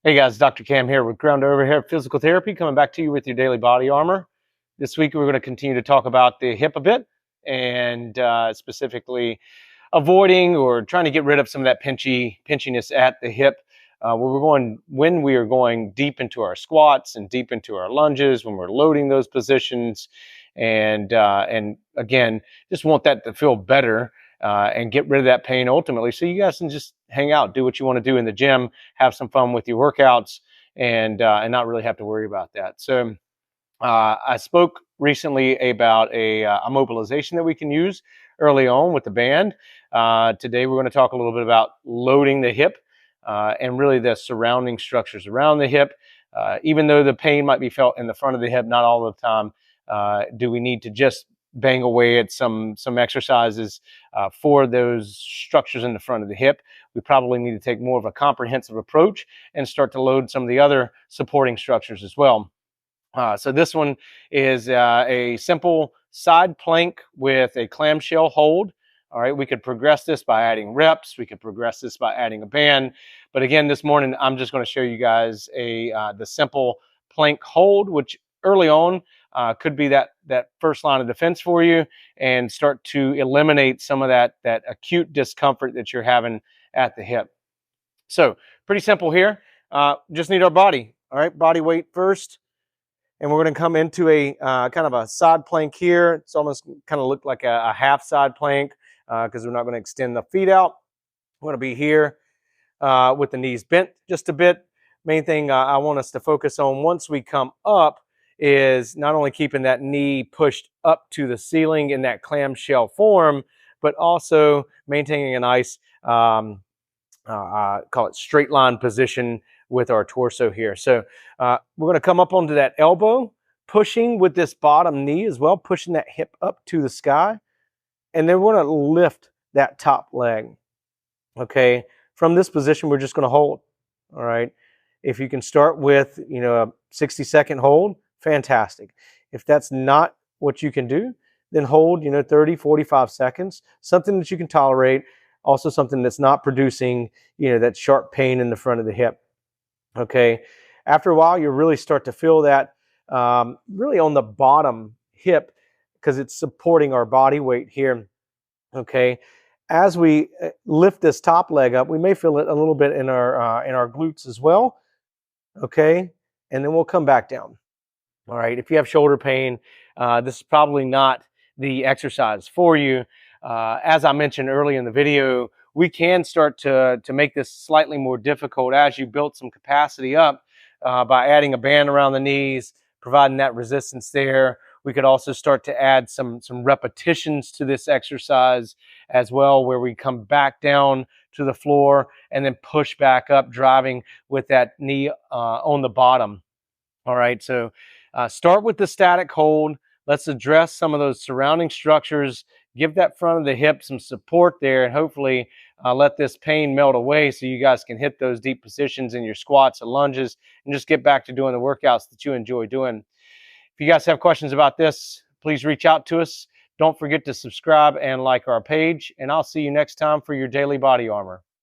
Hey guys, Dr. Cam here with Ground Over Here Physical Therapy, coming back to you with your daily body armor. This week we're going to continue to talk about the hip a bit, and specifically avoiding or trying to get rid of some of that pinchiness at the hip. When we are going deep into our squats and deep into our lunges, when we're loading those positions, and again, just want that to feel better. And get rid of that pain ultimately, so you guys can just hang out, do what you want to do in the gym, have some fun with your workouts, and not really have to worry about that. So I spoke recently about a mobilization that we can use early on with the band. Today we're going to talk a little bit about loading the hip and really the surrounding structures around the hip. Even though the pain might be felt in the front of the hip, not all the time do we need to just bang away at some exercises for those structures in the front of the hip. We probably need to take more of a comprehensive approach and start to load some of the other supporting structures as well. So this one is a simple side plank with a clamshell hold. All right, we could progress this by adding reps. We could progress this by adding a band. But again, this morning, I'm just going to show you guys the simple plank hold, which early on could be that first line of defense for you and start to eliminate some of that acute discomfort that you're having at the hip. So pretty simple here. Just need our body. All right, body weight first. And we're going to come into a kind of a side plank here. It's almost kind of look like a half side plank because we're not going to extend the feet out. We're going to be here with the knees bent just a bit. Main thing I want us to focus on once we come up is not only keeping that knee pushed up to the ceiling in that clamshell form, but also maintaining a nice, call it straight line position with our torso here. So we're going to come up onto that elbow, pushing with this bottom knee as well, pushing that hip up to the sky. And then we're going to lift that top leg. Okay. From this position, we're just going to hold. All right. If you can start with, a 60-second hold, fantastic. If that's not what you can do, then hold, 30, 45 seconds, something that you can tolerate. Also something that's not producing, that sharp pain in the front of the hip. Okay. After a while, you really start to feel that really on the bottom hip because it's supporting our body weight here. Okay. As we lift this top leg up, we may feel it a little bit in our glutes as well. Okay. And then we'll come back down. All right. If you have shoulder pain, this is probably not the exercise for you. As I mentioned earlier in the video, we can start to make this slightly more difficult as you build some capacity up by adding a band around the knees, providing that resistance there. We could also start to add some repetitions to this exercise as well, where we come back down to the floor and then push back up, driving with that knee on the bottom. All right, so start with the static hold. Let's address some of those surrounding structures, give that front of the hip some support there, and hopefully let this pain melt away so you guys can hit those deep positions in your squats and lunges and just get back to doing the workouts that you enjoy doing. If you guys have questions about this, please reach out to us. Don't forget to subscribe and like our page, and I'll see you next time for your daily body armor.